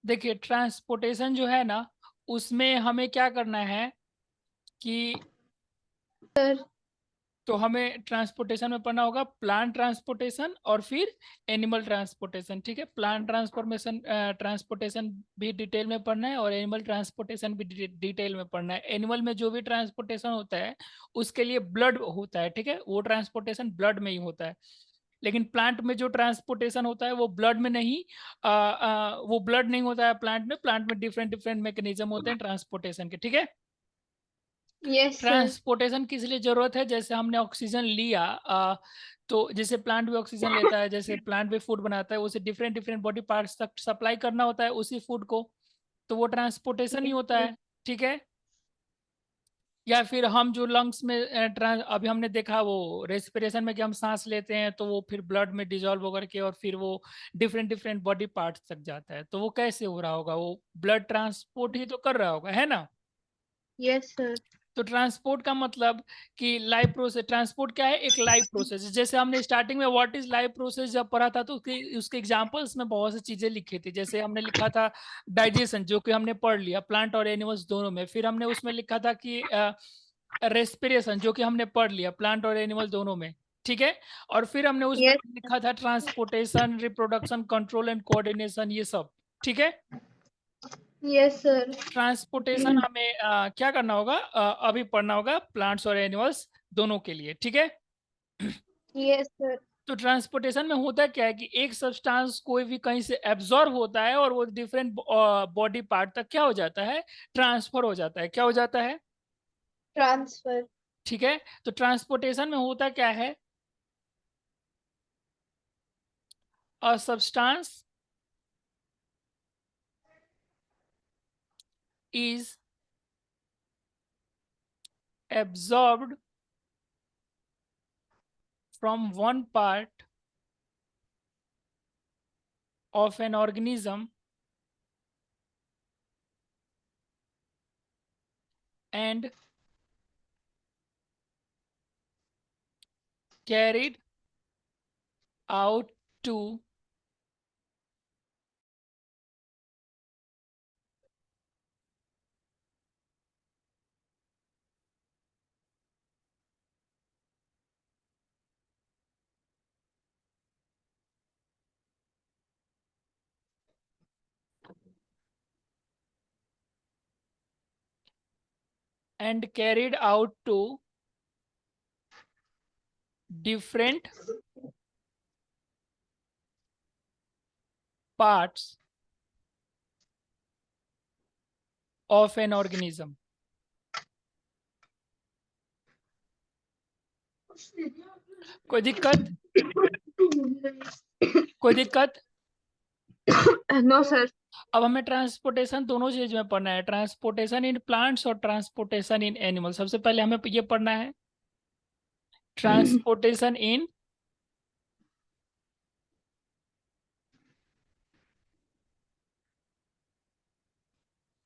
देखिए ट्रांसपोर्टेशन जो है ना, उसमें हमें क्या करना है कि सर। तो हमें ट्रांसपोर्टेशन में पढ़ना होगा प्लांट ट्रांसपोर्टेशन और फिर एनिमल ट्रांसपोर्टेशन। ठीक है, प्लांट ट्रांसफॉर्मेशन ट्रांसपोर्टेशन भी डिटेल में पढ़ना है और एनिमल ट्रांसपोर्टेशन भी डिटेल में पढ़ना है। एनिमल में जो भी ट्रांसपोर्टेशन होता है उसके लिए ब्लड होता है, ठीक है, वो ट्रांसपोर्टेशन ब्लड में ही होता है। लेकिन प्लांट में जो ट्रांसपोर्टेशन होता है वो ब्लड में नहीं, वो ब्लड नहीं होता है प्लांट में। प्लांट में डिफरेंट डिफरेंट मैकेनिज्म होते हैं ट्रांसपोर्टेशन के, ठीक है। Yes sir. ट्रांसपोर्टेशन किस लिए जरूरत है? जैसे हमने ऑक्सीजन लिया, तो जैसे प्लांट भी ऑक्सीजन लेता है, जैसे प्लांट भी फूड बनाता है, उसे डिफरेंट डिफरेंट बॉडी पार्ट्स तक सप्लाई करना होता है उसी फूड को, तो वो ट्रांसपोर्टेशन ही होता है, ठीक है। या फिर हम जो लंग्स में अभी हमने देखा वो रेस्पिरेशन में कि हम सांस लेते हैं तो वो फिर ब्लड में डिजोल्व होकर के और फिर वो डिफरेंट डिफरेंट बॉडी पार्ट्स तक जाता है, तो वो कैसे हो रहा होगा? वो ब्लड ट्रांसपोर्ट ही तो कर रहा होगा, है ना। Yes sir. तो ट्रांसपोर्ट का मतलब कि लाइव प्रोसेस, ट्रांसपोर्ट क्या है? एक लाइव प्रोसेस। जैसे हमने स्टार्टिंग में व्हाट इज लाइव प्रोसेस जब पढ़ा था तो उसके उसके एग्जांपल्स में बहुत सी चीजें लिखी थी। जैसे हमने लिखा था डाइजेशन, जो कि हमने पढ़ लिया प्लांट और एनिमल्स दोनों में। फिर हमने उसमें लिखा था कि रेस्पिरेशन, जो कि हमने पढ़ लिया प्लांट और एनिमल दोनों में, ठीक है। और फिर हमने उसमें यस। लिखा था transportation, reproduction, control and coordination, ये सब, ठीक है। Yes sir. ट्रांसपोर्टेशन हमें क्या करना होगा? अभी पढ़ना होगा प्लांट्स और एनिमल्स दोनों के लिए, ठीक है। Yes sir. तो ट्रांसपोर्टेशन में होता क्या है कि एक सब्सटेंस कोई भी कहीं से एब्जॉर्ब होता है और वो डिफरेंट बॉडी पार्ट तक क्या हो जाता है? ट्रांसफर हो जाता है। क्या हो जाता है? ट्रांसफर। ठीक है। तो ट्रांसपोर्टेशन में होता क्या है? A substance is absorbed from one part of an organism and carried out to and carried out to different parts of an organism। कोई दिक्कत? कोई दिक्कत? No sir. अब हमें ट्रांसपोर्टेशन दोनों चीज में पढ़ना है, ट्रांसपोर्टेशन इन प्लांट्स और ट्रांसपोर्टेशन इन एनिमल। सबसे पहले हमें ये पढ़ना है ट्रांसपोर्टेशन इन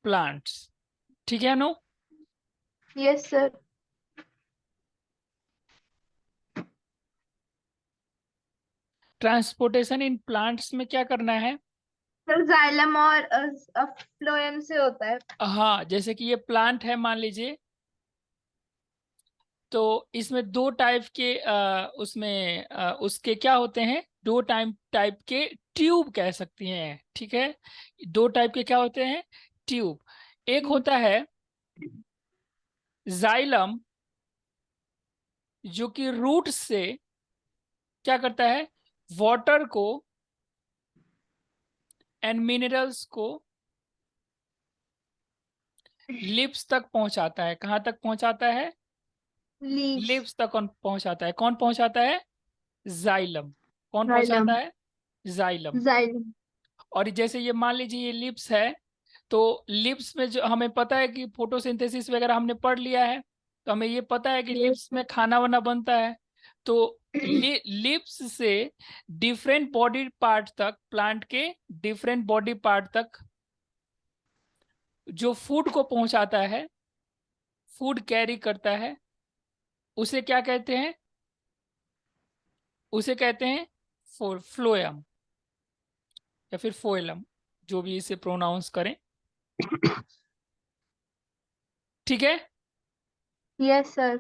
प्लांट्स, ठीक है no. Yes sir. Transportation in plants में क्या करना है? सर जाइलम और फ्लोएम से होता है। हाँ, जैसे कि ये प्लांट है मान लीजिए, तो इसमें दो टाइप के उसमें उसके क्या होते हैं? दो टाइप टाइप के ट्यूब कह सकती हैं, ठीक है। दो टाइप के क्या होते हैं? ट्यूब। एक होता है जाइलम, जो कि रूट से क्या करता है? वाटर को एंड मिनरल्स को लिप्स तक पहुंचाता है। कहाँ तक पहुंचाता है? लीव्स। लिप्स तक पहुंचाता है। कौन पहुंचाता है? जाइलम। कौन पहुंचाता जाइलम। है? जाइलम। जाइलम। और जैसे ये मान लीजिए ये लिप्स है, तो लिप्स में जो हमें पता है कि फोटोसिंथेसिस वगैरह हमने पढ़ लिया है, तो हमें ये पता है कि यस लिप्स में खाना वाना बनता है। तो लिप्स से डिफरेंट बॉडी पार्ट तक, प्लांट के डिफरेंट बॉडी पार्ट तक जो फूड को पहुंचाता है, फूड कैरी करता है, उसे क्या कहते हैं? उसे कहते हैं फ्लोएम या फिर फोएलम। जो भी इसे प्रोनाउंस करें, ठीक है। Yes sir.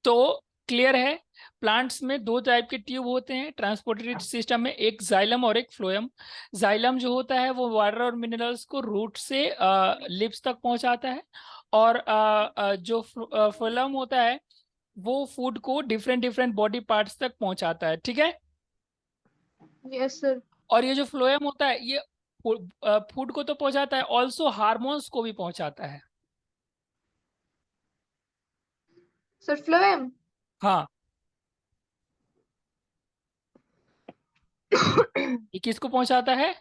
तो क्लियर है, प्लांट्स में दो टाइप के ट्यूब होते हैं ट्रांसपोर्टेड सिस्टम में, एक जाइलम और एक फ्लोएम। जाइलम जो होता है वो वाटर और मिनरल्स को रूट से लिप्स तक पहुंचाता है, और जो फ्लोएम होता है वो फूड को डिफरेंट डिफरेंट बॉडी पार्ट्स तक पहुंचाता है, ठीक है। Yes sir. और ये जो फ्लोएम होता है ये फूड को तो पहुंचाता है, ऑल्सो हार्मोन्स को भी पहुंचाता है। Sir phloem. हाँ, ये किसको पहुंचाता है?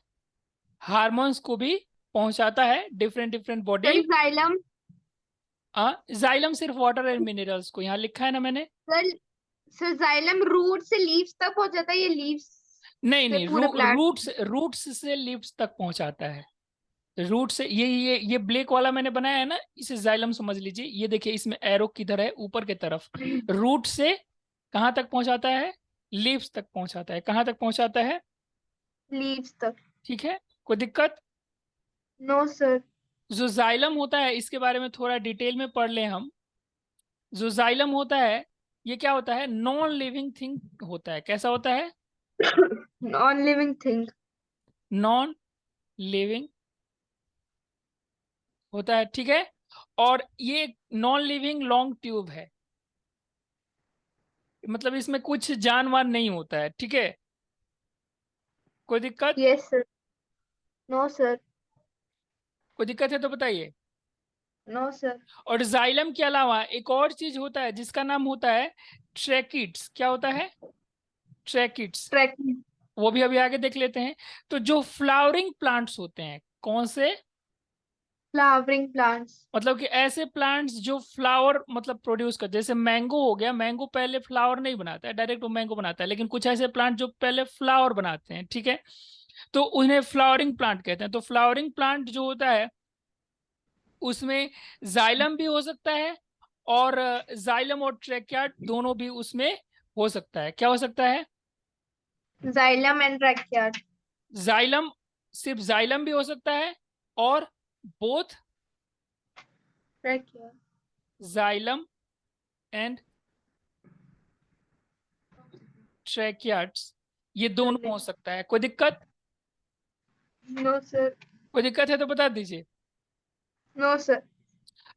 हार्मोन्स को भी पहुंचाता है, different different body. Sir xylem. Xylem सिर्फ वाटर एंड मिनरल्स को, यहाँ लिखा है ना मैंने। सर सर जाइलम रूट से लीव्स तक पहुंच जाता है, ये लीव्स नहीं से नहीं, पूरे प्लांट। रूट्स से लिप्स तक पहुंचाता है। रूट से ये ब्लैक वाला मैंने बनाया है ना, इसे जाइलम समझ लीजिए। ये देखिए इसमें एरो किधर है, ऊपर की तरफ। रूट से कहाँ तक पहुंचाता है? लीव्स तक पहुंचाता है। कहाँ तक पहुंचाता है? लीव्स तक। ठीक है, कोई दिक्कत? No sir. जो जाइलम होता है इसके बारे में थोड़ा डिटेल में पढ़ लें हम। जो जाइलम होता है ये क्या होता है? नॉन लिविंग थिंग होता है। कैसा होता है? Non living thing. Non living होता है, ठीक है। और ये नॉन लिविंग लॉन्ग ट्यूब है, मतलब इसमें कुछ जानवर नहीं होता है, ठीक है। कोई दिक्कत? Yes sir. No sir. कोई दिक्कत है तो बताइए। No sir. और जाइलम के अलावा एक और चीज होता है जिसका नाम होता है ट्रैकिड्स। क्या होता है? ट्रैकिड्स। ट्रैकिंग। वो भी अभी आगे देख लेते हैं। तो जो फ्लावरिंग प्लांट्स होते हैं, कौन से? Flowering plants. मतलब कि ऐसे प्लांट्स जो फ्लावर मतलब प्रोड्यूस कर, जैसे मैंगो हो गया, मैंगो पहले फ्लावर नहीं बनाता है, डायरेक्ट वो मैंगो बनाता है, लेकिन कुछ ऐसे प्लांट जो पहले फ्लावर बनाते हैं, ठीक है। तो उन्हें फ्लावरिंग प्लांट कहते हैं। तो फ्लावरिंग प्लांट जो होता है उसमें जाइलम भी हो सकता है, और जाइलम और ट्रैकियार्ड दोनों भी उसमें हो सकता है। क्या हो सकता है? Xylem and tracheid. जाइलम, सिर्फ जाइलम भी हो सकता है, और both tracheid. Xylem and tracheids, ये दोनों हो सकता है। कोई दिक्कत? No sir. कोई दिक्कत है तो बता दीजिए। No sir.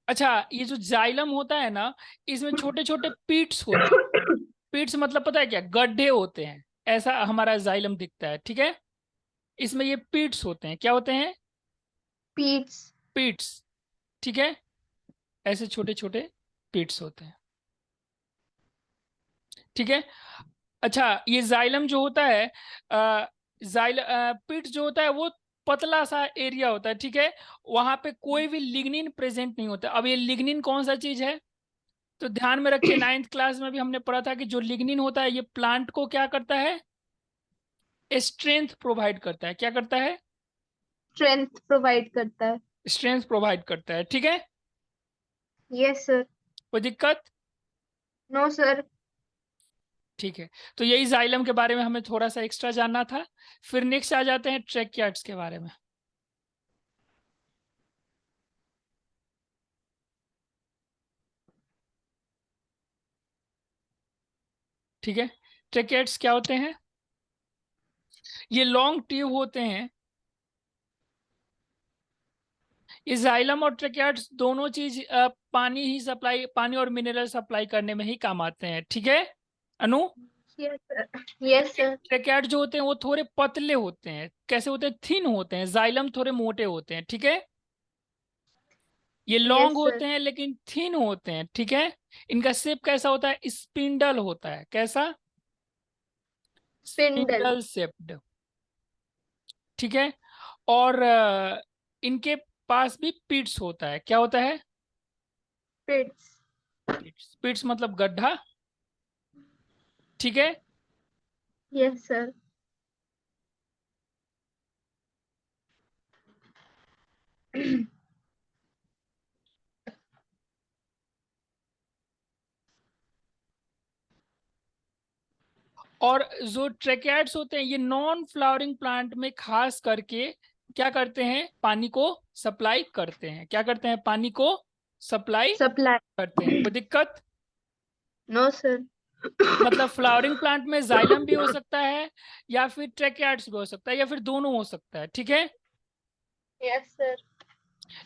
अच्छा, ये जो जाइलम होता है ना, इसमें छोटे छोटे पीट्स होते हैं। पीट्स मतलब पता है क्या? गड्ढे होते हैं, ऐसा हमारा जाइलम दिखता है, ठीक है। इसमें ये पीट्स होते हैं। क्या होते हैं? पीट्स। पीट्स, ठीक है। ऐसे छोटे छोटे पीट्स होते हैं, ठीक है। अच्छा, ये जाइलम जो होता है, पिट्स जो होता है वो पतला सा एरिया होता है, ठीक है। वहां पे कोई भी लिग्निन प्रेजेंट नहीं होता। अब ये लिग्निन कौन सा चीज है? तो ध्यान में रखिए, नाइन्थ क्लास में भी हमने पढ़ा था कि जो लिग्निन होता है ये प्लांट को क्या करता है? स्ट्रेंथ प्रोवाइड करता है। क्या करता है? स्ट्रेंथ प्रोवाइड करता है। स्ट्रेंथ प्रोवाइड करता है, ठीक है। Yes sir. कोई दिक्कत? No sir. ठीक है, तो यही जाइलम के बारे में हमें थोड़ा सा एक्स्ट्रा जानना था। फिर नेक्स्ट आ जाते हैं ट्रैकियार्ड्स के बारे में। ठीक है, ट्रैकियार्ड्स क्या होते हैं? ये लॉन्ग ट्यूब होते हैं। ये जाइलम और ट्रैकियार्ड्स दोनों चीज पानी ही सप्लाई, पानी और मिनरल सप्लाई करने में ही काम आते हैं, ठीक है Anu. Yes sir. Yes sir. Tracheid जो होते हैं वो थोड़े पतले होते हैं। कैसे होते हैं? थिन होते हैं। जाइलम थोड़े मोटे होते हैं, ठीक है। ये लॉन्ग यस सर। होते हैं लेकिन थिन होते हैं, ठीक है। इनका शेप कैसा होता है? स्पिंडल होता है। कैसा? स्पिंडल। स्पिंडल शेप्ड, ठीक है। और इनके पास भी पिट्स होता है। क्या होता है? पिट्स। पिट्स, पिट्स मतलब गड्ढा, ठीक है। Yes sir. और जो ट्रेकेट्स होते हैं ये नॉन फ्लावरिंग प्लांट में खास करके क्या करते हैं, पानी को सप्लाई करते हैं। क्या करते हैं, पानी को सप्लाई Supply. करते हैं। कोई दिक्कत? No, sir. मतलब फ्लावरिंग प्लांट में जाइलम भी हो सकता है, या फिर ट्रेकियार्ड्स भी हो सकता है, या फिर दोनों हो सकता है, ठीक है। Yes, sir.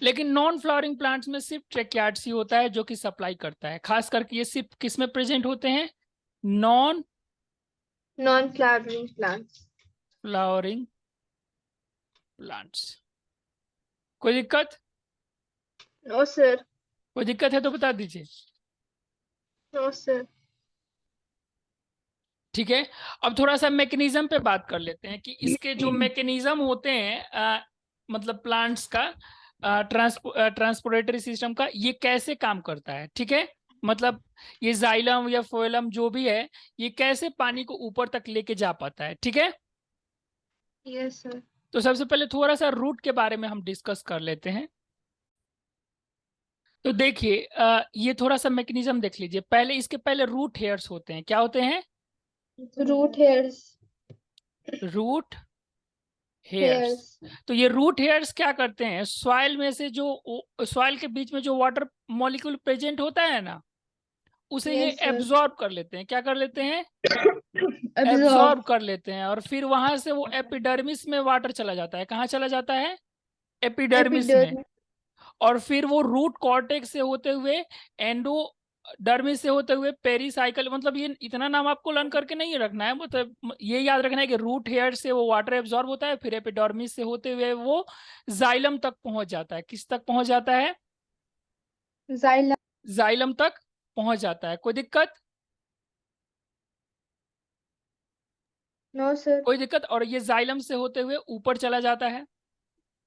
लेकिन नॉन फ्लावरिंग प्लांट्स में सिर्फ ट्रेकियार्ड्स ही होता है जो कि सप्लाई करता है। खास करके ये सिर्फ किस में प्रेजेंट होते हैं, non Non-flowering plants. Flowering plants. कोई दिक्कत? No, sir. कोई दिक्कत है तो बता दीजिए। No, sir. ठीक है, अब थोड़ा सा मैकेनिज्म पे बात कर लेते हैं कि इसके जो मैकेनिज्म होते हैं मतलब प्लांट्स का ट्रांसपोर्टेटरी सिस्टम का, ये कैसे काम करता है, ठीक है। मतलब ये जाइलम या फोइलम जो भी है, ये कैसे पानी को ऊपर तक लेके जा पाता है, ठीक है। Yes, sir. तो सबसे पहले थोड़ा सा रूट के बारे में हम डिस्कस कर लेते हैं। तो देखिए ये थोड़ा सा मैकेनिज्म देख लीजिए। पहले इसके पहले रूट हेयर्स होते हैं। क्या होते हैं, Root hairs. Root hairs. Hairs. तो ये रूट हेयर्स क्या करते हैं, सॉइल में से जो सॉइल के बीच में जो वाटर मॉलिक्यूल प्रेजेंट होता है ना, उसे ये Yes, sir. एब्जॉर्ब कर लेते हैं। क्या कर लेते हैं, Absorb. एब्जॉर्ब कर लेते हैं। और फिर वहां से वो एपिडर्मिस में वाटर चला जाता है। कहाँ चला जाता है, एपिडर्मिस में। Epidermis. और फिर वो रूट कॉर्टेक्स से होते हुए एंडोडर्मिस से होते हुए पेरीसाइकल, मतलब ये इतना नाम आपको लर्न करके नहीं रखना है, मतलब ये याद रखना है कि रूट हेयर से वो वाटर एब्जॉर्ब होता है, फिर एपिडर्मिस से होते हुए वो जाइलम तक पहुंच जाता है। किस तक पहुंच जाता है, Xylem. जाइलम तक पहुंच जाता है। कोई दिक्कत? No, sir. कोई दिक्कत। और ये जाइलम से होते हुए ऊपर चला जाता है।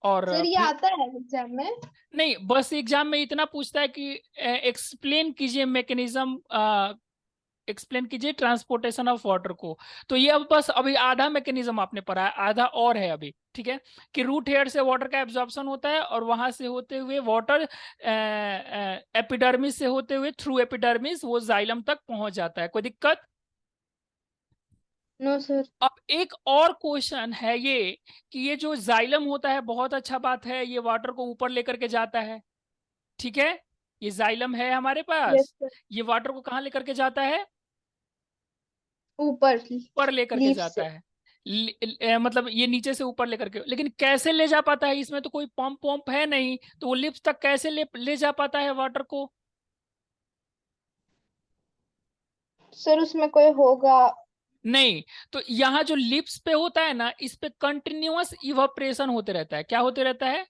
और सर ये फिर आता है एग्जाम में? नहीं, बस एग्जाम में इतना पूछता है कि एक्सप्लेन कीजिए मैकेनिज्म, एक्सप्लेन कीजिए ट्रांसपोर्टेशन ऑफ वाटर को। तो ये अब बस अभी आधा मैकेनिज्म आपने पढ़ा है, आधा और है अभी, ठीक है। कि रूट हेयर से वाटर का एब्जॉर्प्शन होता है, और वहां से होते हुए वाटर एपिडर्मिस से होते हुए थ्रू एपिडर्मिस वो जाइलम तक पहुंच जाता है। कोई दिक्कत? No sir. अब एक और क्वेश्चन है ये, कि ये जो जाइलम होता है, बहुत अच्छा बात है, ये वाटर को ऊपर लेकर के जाता है, ठीक है। ये जाइलम है हमारे यस पास, सर। ये वाटर को कहाँ लेकर के जाता है, ऊपर ऊपर लेकर के लीफ जाता से। है। मतलब ये नीचे से ऊपर लेकर के, लेकिन कैसे ले जा पाता है, इसमें तो कोई पंप पंप है नहीं, तो वो लिप्स तक कैसे ले जा पाता है वाटर को। सर उसमें कोई होगा। नहीं, तो यहाँ जो लिप्स पे होता है ना, इस पे कंटिन्यूअस इवापोरेशन होते रहता है। क्या होते रहता है,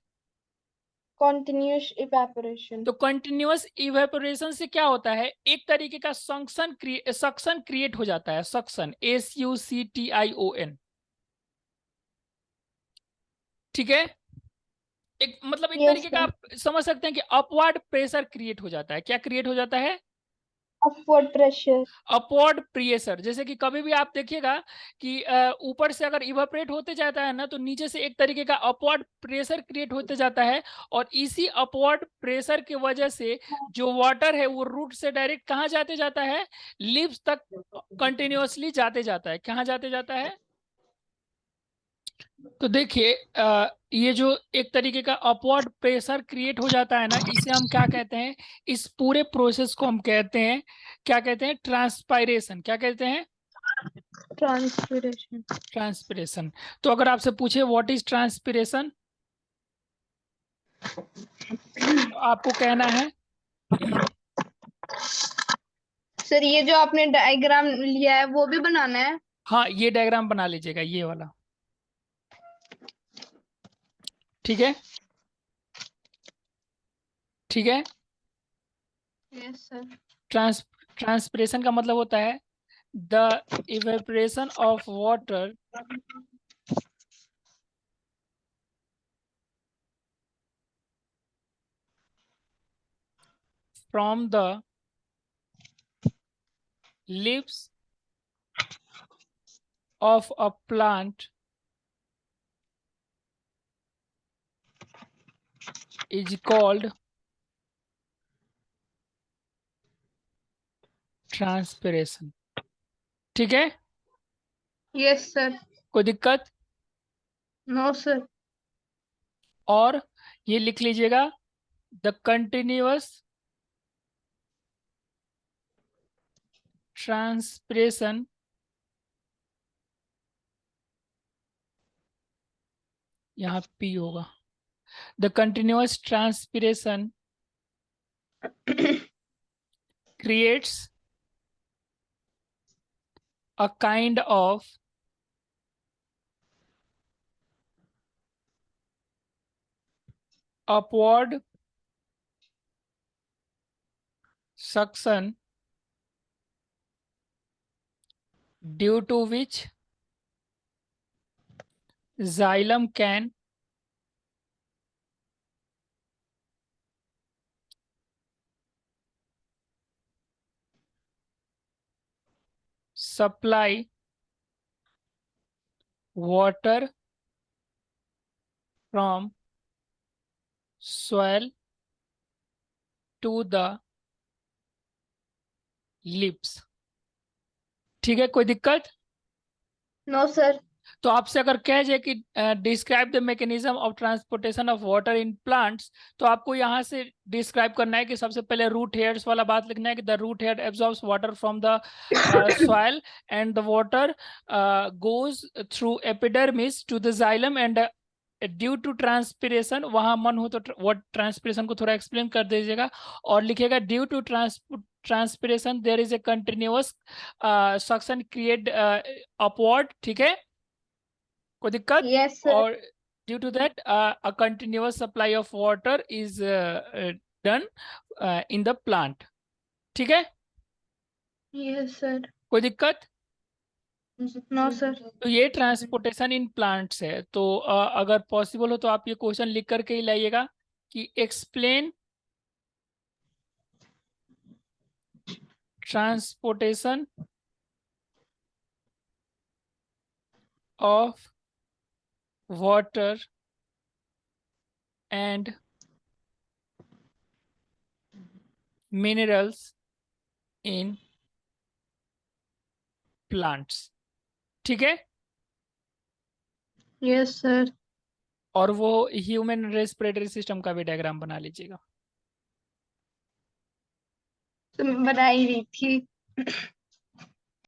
कॉन्टिन्यूस इवेपोरेशन। तो कंटिन्यूअस इवेपोरेशन से क्या होता है, एक तरीके का सक्शन क्रिएट हो जाता है। सक्शन, SUCTION, ठीक है। एक मतलब एक यस तरीके का सर। आप समझ सकते हैं कि अपवर्ड प्रेशर क्रिएट हो जाता है। क्या क्रिएट हो जाता है, अपवर्ड प्रेशर। Upward pressure. जैसे कि कभी भी आप देखिएगा कि ऊपर से अगर इवापोरेट होते जाता है ना, तो नीचे से एक तरीके का अपवर्ड प्रेशर क्रिएट होते जाता है। और इसी अपवर्ड प्रेशर की वजह से जो वाटर है वो रूट से डायरेक्ट कहाँ जाते जाता है, लीव्स तक कंटिन्यूअसली जाते जाता है। कहाँ जाते जाता है, तो देखिए ये जो एक तरीके का अपवर्ड प्रेशर क्रिएट हो जाता है ना, इसे हम क्या कहते हैं, इस पूरे प्रोसेस को हम कहते हैं, क्या कहते हैं, ट्रांसपायरेशन। क्या कहते हैं, ट्रांसपिरेशन। ट्रांसपिरेशन। तो अगर आपसे पूछे व्हाट इज ट्रांसपिरेशन, तो आपको कहना है, सर ये जो आपने डायग्राम लिया है वो भी बनाना है? हाँ ये डायग्राम बना लीजिएगा, ये वाला, ठीक है, ठीक है। Yes sir. ट्रांसपिरेशन का मतलब होता है the evaporation of water from the leaves of a plant is called transpiration, ठीक है। Yes sir. कोई दिक्कत? No sir. और ये लिख लीजिएगा, द कंटिन्यूअस ट्रांसपिरेशन यहाँ पी होगा, the continuous transpiration creates a kind of upward suction due to which xylem can supply water from soil to the lips। ठीक है, कोई दिक्कत? No sir. तो आपसे अगर कह जाए कि describe the mechanism of transportation of water in plants, तो आपको यहाँ से डिस्क्राइब करना है कि सबसे पहले रूट हेयर्स वाला बात लिखना है कि the root hair absorbs water from the soil and the water goes through epidermis to the xylem and due to transpiration, वहां मन हो तो वो ट्रांसपिरेशन को थोड़ा एक्सप्लेन कर दीजिएगा, और लिखेगा due to transpiration there is a continuous suction create upward. ठीक है, कोई दिक्कत? Yes sir. और due to that a continuous supply of water is done in the plant. ठीक है, यस सर। कोई दिक्कत? No sir. तो ये ट्रांसपोर्टेशन इन प्लांट्स है। तो अगर पॉसिबल हो तो आप ये क्वेश्चन लिख करके ही लाइएगा कि explain transportation of water and minerals in plants. ठीक है, यस सर। और वो ह्यूमन रेस्पिरेटरी सिस्टम का भी डायग्राम बना लीजिएगा। तो मैं बना ही रही थी।